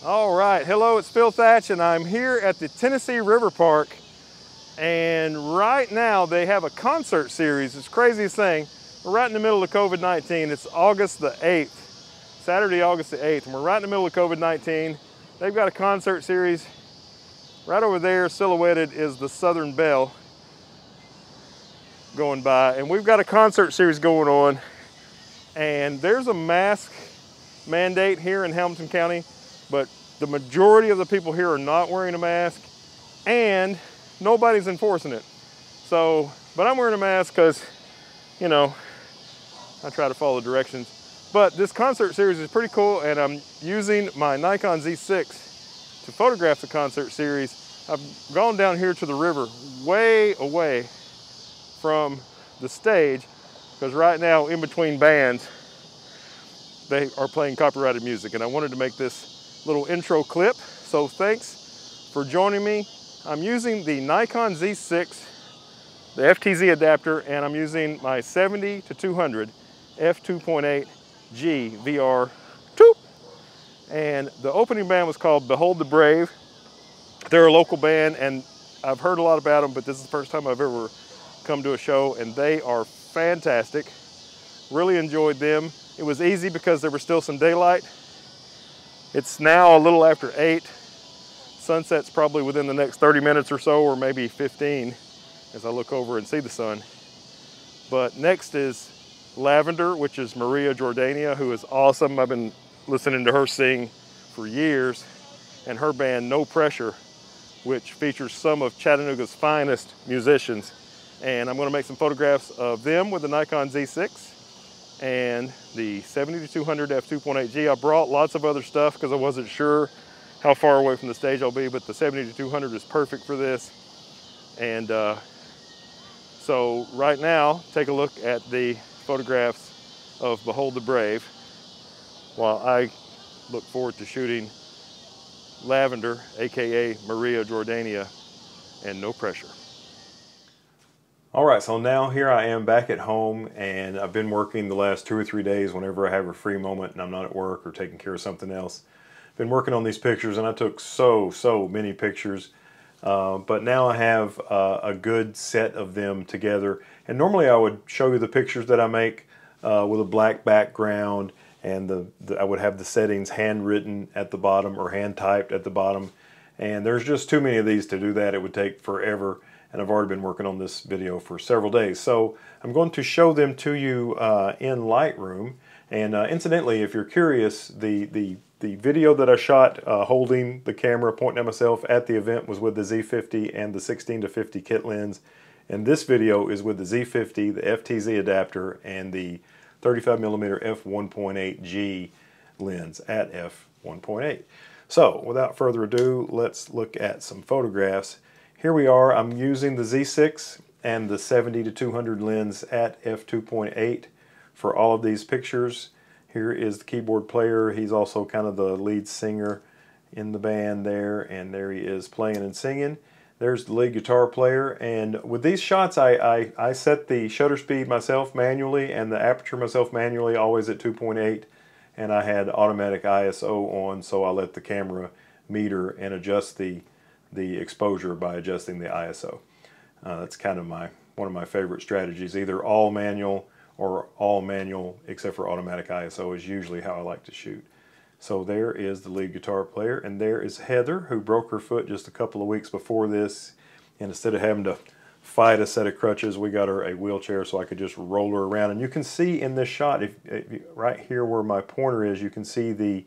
All right, hello, it's Phil Thatch, and I'm here at the Tennessee River Park. And right now they have a concert series. It's the craziest thing. We're right in the middle of COVID-19. It's August the 8th, Saturday, August the 8th, and we're right in the middle of COVID-19. They've got a concert series. Right over there, silhouetted, is the Southern Belle going by, and we've got a concert series going on. And there's a mask mandate here in Hamilton County, but the majority of the people here are not wearing a mask, and nobody's enforcing it. So, but I'm wearing a mask because, you know, I try to follow directions. But this concert series is pretty cool, and I'm using my Nikon Z6 to photograph the concert series. I've gone down here to the river, way away from the stage, because right now in between bands, they are playing copyrighted music, and I wanted to make this little intro clip. So thanks for joining me. I'm using the Nikon Z6, the FTZ adapter, and I'm using my 70-200 f2.8 G VR 2. And the opening band was called Behold the Brave. They're a local band, and I've heard a lot about them, but this is the first time I've ever come to a show, and they are fantastic. Really enjoyed them. It was easy because there was still some daylight. It's now a little after 8. Sunset's probably within the next 30 minutes or so, or maybe 15, as I look over and see the sun. But next is Lvndr, which is Maria Jordania, who is awesome. I've been listening to her sing for years, and her band No Pressure, which features some of Chattanooga's finest musicians. And I'm going to make some photographs of them with the Nikon Z6 and the 70-200 f2.8G. I brought lots of other stuff because I wasn't sure how far away from the stage I'll be, but the 70-200 is perfect for this. And so right now, take a look at the photographs of Behold the Brave, while I look forward to shooting Lvndr, aka Maria Jordania, and No Pressure. All right, so now here I am back at home, and I've been working the last 2 or 3 days whenever I have a free moment and I'm not at work or taking care of something else. Been working on these pictures, and I took so many pictures, but now I have a good set of them together. And normally I would show you the pictures that I make with a black background, and I would have the settings handwritten at the bottom or hand typed at the bottom, and there's just too many of these to do that. It would take forever, and I've already been working on this video for several days. So I'm going to show them to you in Lightroom. And incidentally, if you're curious, the video that I shot holding the camera, pointing at myself at the event, was with the Z50 and the 16-50 kit lens. And this video is with the Z50, the FTZ adapter, and the 35mm f1.8G lens at f1.8. So without further ado, let's look at some photographs. Here we are. I'm using the Z6 and the 70-200 lens at f2.8 for all of these pictures. Here is the keyboard player. He's also kind of the lead singer in the band there, and there he is playing and singing. There's the lead guitar player, and with these shots I set the shutter speed myself manually and the aperture myself manually, always at 2.8, and I had automatic ISO on, so I let the camera meter and adjust the exposure by adjusting the ISO. That's kind of one of my favorite strategies. Either all manual or all manual except for automatic ISO is usually how I like to shoot. So there is the lead guitar player, and there is Heather, who broke her foot just a couple of weeks before this, and instead of having to fight a set of crutches, we got her a wheelchair so I could just roll her around. And you can see in this shot, right here where my pointer is, you can see the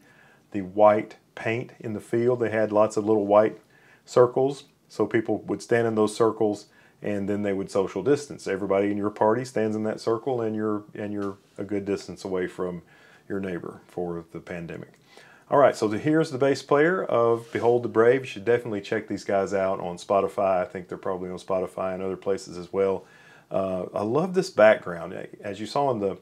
white paint in the field. They had lots of little white circles, so people would stand in those circles, and then they would social distance. Everybody in your party stands in that circle, and you're a good distance away from your neighbor for the pandemic. All right, so here's the bass player of Behold the Brave. You should definitely check these guys out on Spotify. I think they're probably on Spotify and other places as well. I love this background. As you saw in the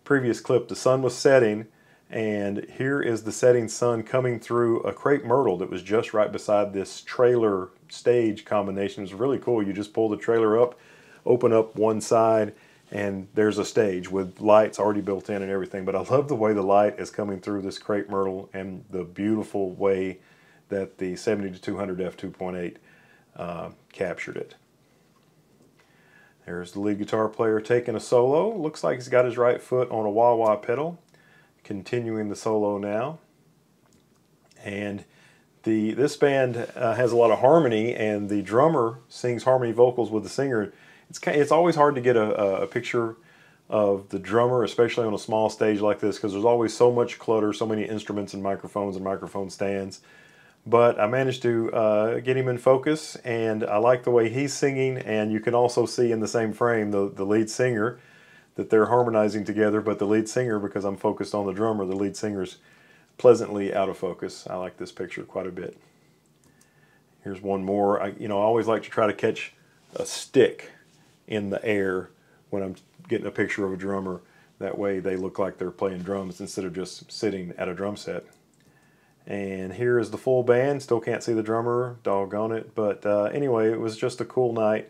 previous clip, the sun was setting, and here is the setting sun coming through a crepe myrtle that was just right beside this trailer stage combination. It's really cool. You just pull the trailer up, open up one side, And there's a stage with lights already built in and everything. But I love the way the light is coming through this crepe myrtle and the beautiful way that the 70-200 f2.8 captured it. There's the lead guitar player taking a solo. Looks like he's got his right foot on a wah-wah pedal. Continuing the solo now. And this band has a lot of harmony, and the drummer sings harmony vocals with the singer. It's always hard to get a picture of the drummer, especially on a small stage like this, because there's always so much clutter, so many instruments and microphone stands. But I managed to get him in focus, and I like the way he's singing, and you can also see in the same frame the lead singer, that they're harmonizing together, but the lead singer, because I'm focused on the drummer, the lead singer's pleasantly out of focus. I like this picture quite a bit. Here's one more. I always like to try to catch a stick in the air when I'm getting a picture of a drummer. That way they look like they're playing drums instead of just sitting at a drum set. And here is the full band. Still can't see the drummer, doggone it. But anyway, it was just a cool night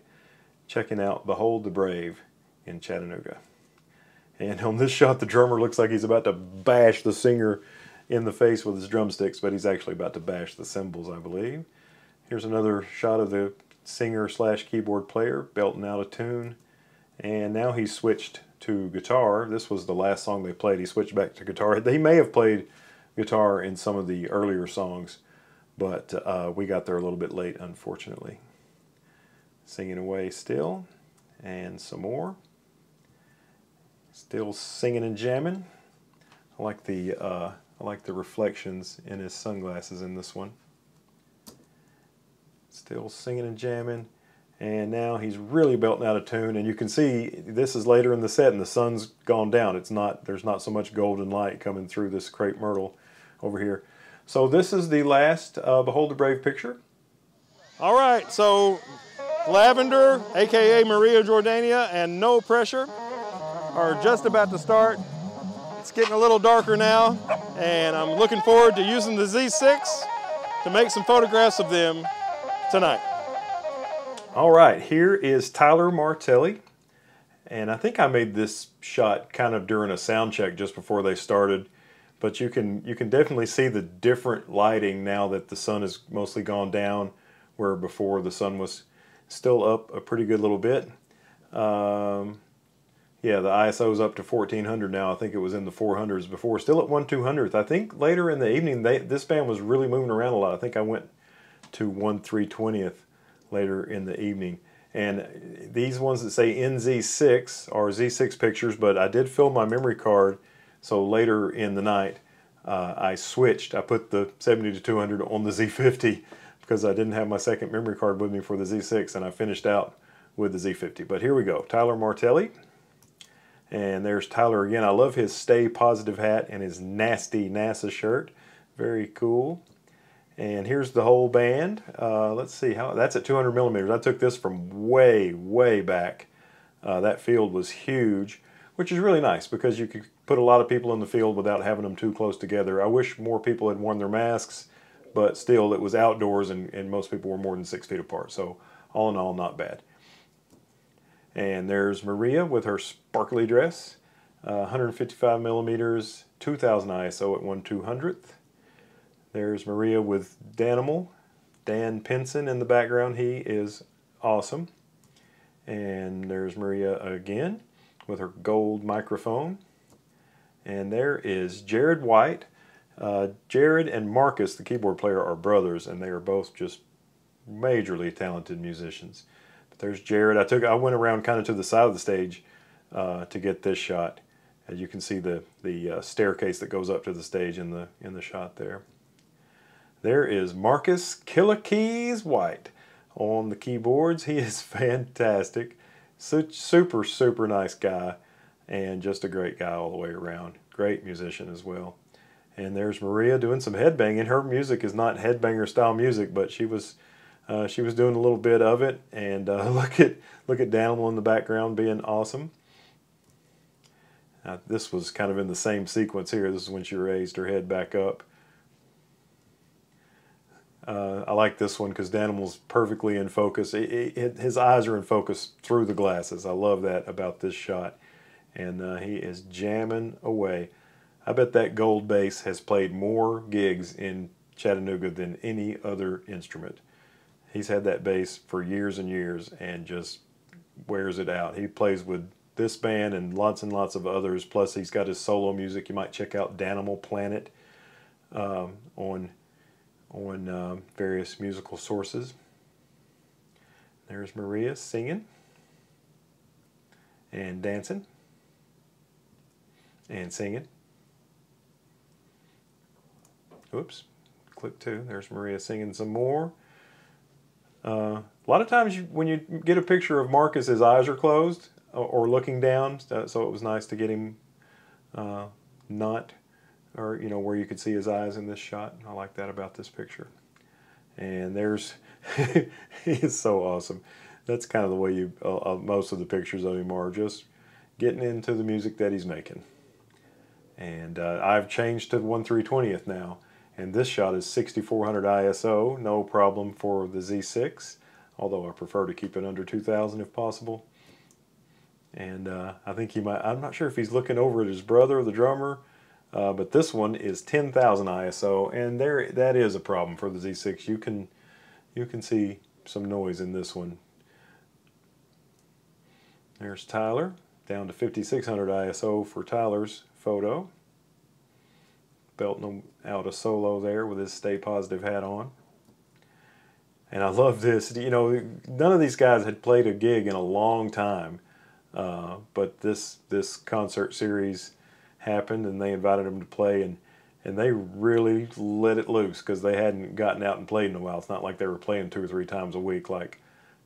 checking out Behold the Brave in Chattanooga. And on this shot, the drummer looks like he's about to bash the singer in the face with his drumsticks, but he's actually about to bash the cymbals, I believe. Here's another shot of the singer/keyboard player belting out a tune. And now he's switched to guitar. This was the last song they played. He switched back to guitar. He may have played guitar in some of the earlier songs, but we got there a little bit late, unfortunately. Singing away still, and some more. Still singing and jamming. I like the reflections in his sunglasses in this one. Still singing and jamming, and now he's really belting out a tune. And you can see this is later in the set, and the sun's gone down. There's not so much golden light coming through this crepe myrtle over here. So this is the last Behold the Brave picture. All right, so Lvndr, aka Maria Jordania, and No Pressure are just about to start. It's getting a little darker now, and I'm looking forward to using the Z6 to make some photographs of them tonight. All right, here is Tyler Martelli, and I think I made this shot kind of during a sound check just before they started, but you can definitely see the different lighting now that the sun has mostly gone down, where before the sun was still up a pretty good little bit. Yeah, the ISO is up to 1400 now. I think it was in the 400s before, still at 1/200th. I think later in the evening, this band was really moving around a lot. I think I went to 1/320th later in the evening. And these ones that say NZ6 are Z6 pictures, but I did fill my memory card, so later in the night I switched. I put the 70-200 on the Z50 because I didn't have my second memory card with me for the Z6, and I finished out with the Z50. But here we go, Tyler Martelli. And there's Tyler again. I love his Stay Positive hat and his nasty NASA shirt. Very cool. And here's the whole band. Let's see, that's at 200 millimeters. I took this from way, way back. That field was huge, which is really nice because you could put a lot of people in the field without having them too close together. I wish more people had worn their masks, but still it was outdoors and most people were more than 6 feet apart. So all in all, not bad. And there's Maria with her sparkly dress, 155 millimeters, 2000 ISO at 1/200th. There's Maria with Danimal, Dan Pinson in the background. He is awesome. And there's Maria again with her gold microphone. And there is Jared White. Jared and Marcus, the keyboard player, are brothers, and they are both just majorly talented musicians. There's Jared. I went around kind of to the side of the stage to get this shot. As you can see the staircase that goes up to the stage in the shot there. There is Marcus Killer Keys White on the keyboards. He is fantastic. Super, super nice guy, and just a great guy all the way around. Great musician as well. And there's Maria doing some headbanging. Her music is not headbanger style music, but she was doing a little bit of it, and look at Danimal in the background being awesome. This was kind of in the same sequence here. This is when she raised her head back up. I like this one because Danimal's perfectly in focus. His eyes are in focus through the glasses. I love that about this shot. And he is jamming away. I bet that gold bass has played more gigs in Chattanooga than any other instrument. He's had that bass for years and years and just wears it out. He plays with this band and lots of others. Plus he's got his solo music. You might check out Danimal Planet on various musical sources. There's Maria singing and dancing and singing. Oops, clip 2. There's Maria singing some more. A lot of times when you get a picture of Marcus, his eyes are closed or looking down, so it was nice to get him not, or where you could see his eyes in this shot. I like that about this picture. And there's, he is so awesome. That's kind of the way most of the pictures of him are, just getting into the music that he's making. And I've changed to 1/320th now. And this shot is 6400 ISO, no problem for the Z6, although I prefer to keep it under 2000 if possible. And I think he might, I'm not sure if he's looking over at his brother, the drummer, but this one is 10,000 ISO, and that is a problem for the Z6. You can see some noise in this one. There's Tyler, down to 5600 ISO for Tyler's photo. Belting out a solo there with his Stay Positive hat on. And I love this. None of these guys had played a gig in a long time, but this concert series happened and they invited them to play, and they really let it loose because they hadn't gotten out and played in a while. It's not like they were playing 2 or 3 times a week like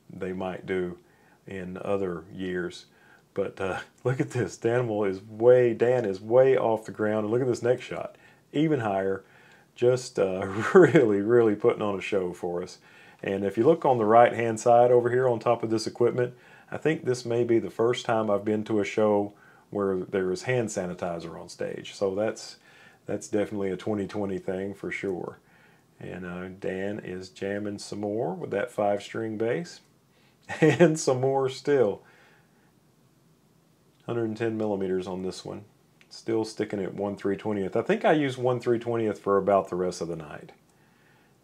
they might do in other years. But look at this. Dan is way off the ground, and look at this next shot. Even higher, just really putting on a show for us. And if you look on the right hand side over here on top of this equipment, I think this may be the first time I've been to a show where there is hand sanitizer on stage. So that's definitely a 2020 thing for sure. And Dan is jamming some more with that 5-string bass, and some more still. 110 millimeters on this one. Still sticking at 1/320th. I think I used 1/320th for about the rest of the night.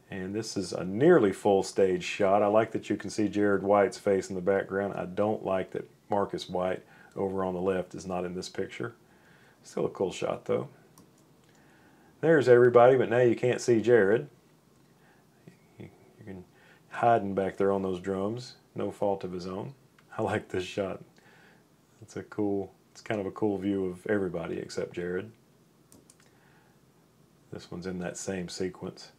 And this is a nearly full stage shot. I like that you can see Jared White's face in the background. I don't like that Marcus White over on the left is not in this picture. Still a cool shot though. There's everybody, but now you can't see Jared. You can hiding back there on those drums. No fault of his own. I like this shot. It's kind of a cool view of everybody except Jared. This one's in that same sequence.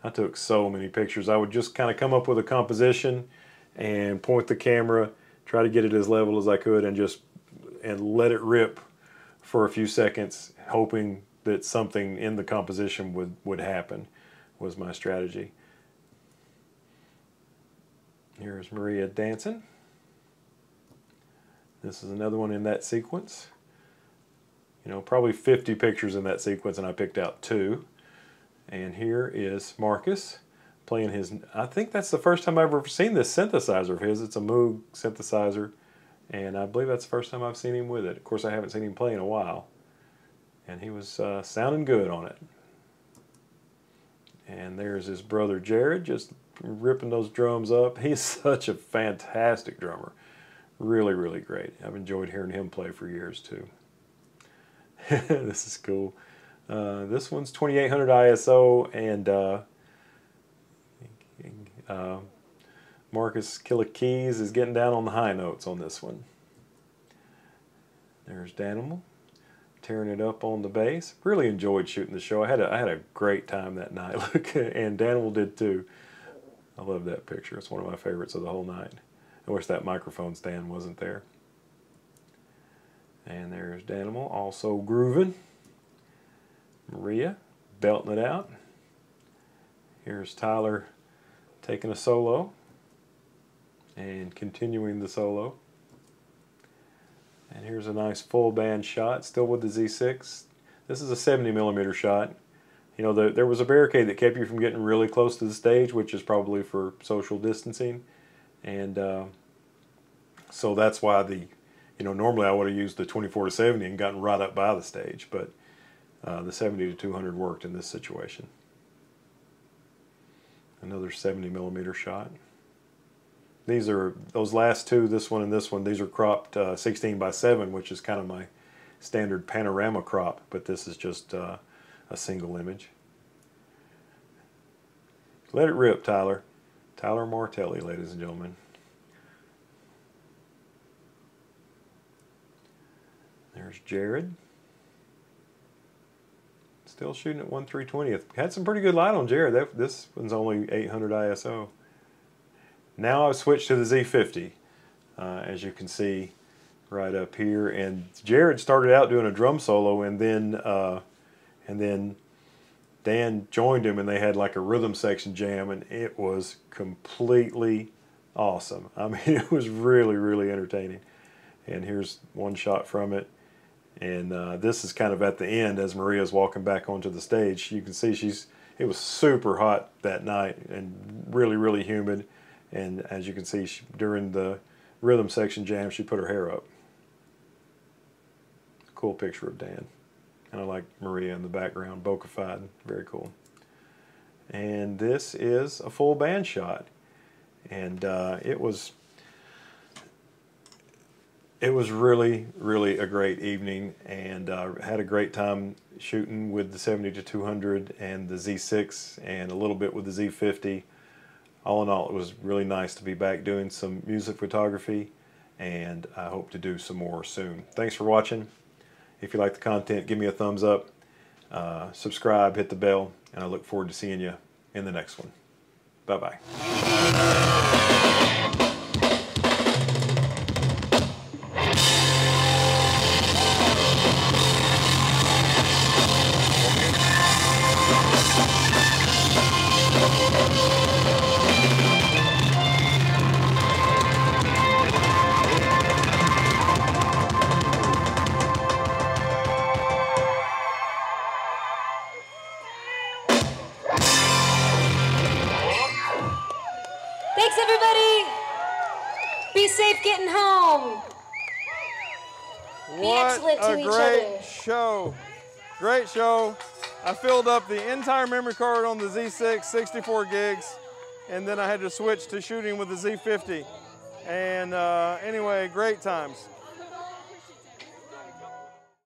I took so many pictures. I would just kind of come up with a composition and point the camera, try to get it as level as I could, and let it rip for a few seconds, hoping that something in the composition would happen, was my strategy. Here's Maria dancing. This is another one in that sequence. Probably 50 pictures in that sequence, and I picked out 2. And here is Marcus playing his, I think that's the first time I've ever seen this synthesizer of his. It's a Moog synthesizer, and I believe that's the first time I've seen him with it. Of course, I haven't seen him play in a while. And he was sounding good on it. And there's his brother Jared, just ripping those drums up. He's such a fantastic drummer. Really great. I've enjoyed hearing him play for years too. This is cool. This one's 2800 ISO, and Marcus Keys is getting down on the high notes on this one. There's Danimal tearing it up on the bass. Really enjoyed shooting the show. I had a great time that night. Look, and Danimal did too. I love that picture. It's one of my favorites of the whole night. I wish that microphone stand wasn't there. And there's Danimal also grooving. Maria belting it out. Here's Tyler taking a solo and continuing the solo. And here's a nice full band shot, still with the Z6. This is a 70mm shot. You know, there was a barricade that kept you from getting really close to the stage, which is probably for social distancing. And so that's why normally I would have used the 24-70 and gotten right up by the stage, but the 70-200 worked in this situation. Another 70mm shot. These are, those last two, this one and this one, these are cropped 16:7, which is kind of my standard panorama crop, but this is just a single image. Let it rip, Tyler. Tyler Martelli, ladies and gentlemen. There's Jared. Still shooting at 1/320th. Had some pretty good light on Jared. This one's only 800 ISO. Now I've switched to the Z50, as you can see right up here. And Jared started out doing a drum solo, and then Dan joined him, and they had like a rhythm section jam, and it was completely awesome. I mean, it was really, really entertaining. And here's one shot from it. And this is kind of at the end as Maria's walking back onto the stage. You can see it was super hot that night and really, really humid. And as you can see, during the rhythm section jam, she put her hair up. Cool picture of Dan. And I like Maria in the background, bokeh-fied, very cool. And this is a full band shot. And it was really, really a great evening, and had a great time shooting with the 70-200 and the Z6 and a little bit with the Z50. All in all, it was really nice to be back doing some music photography, and I hope to do some more soon. Thanks for watching. If you like the content, give me a thumbs up, subscribe, hit the bell, and I look forward to seeing you in the next one. Bye-bye. Thanks, everybody. Be safe getting home. Be excellent to each other. What a great show. Great show. I filled up the entire memory card on the Z6, 64 gigs, and then I had to switch to shooting with the Z50. And anyway, great times.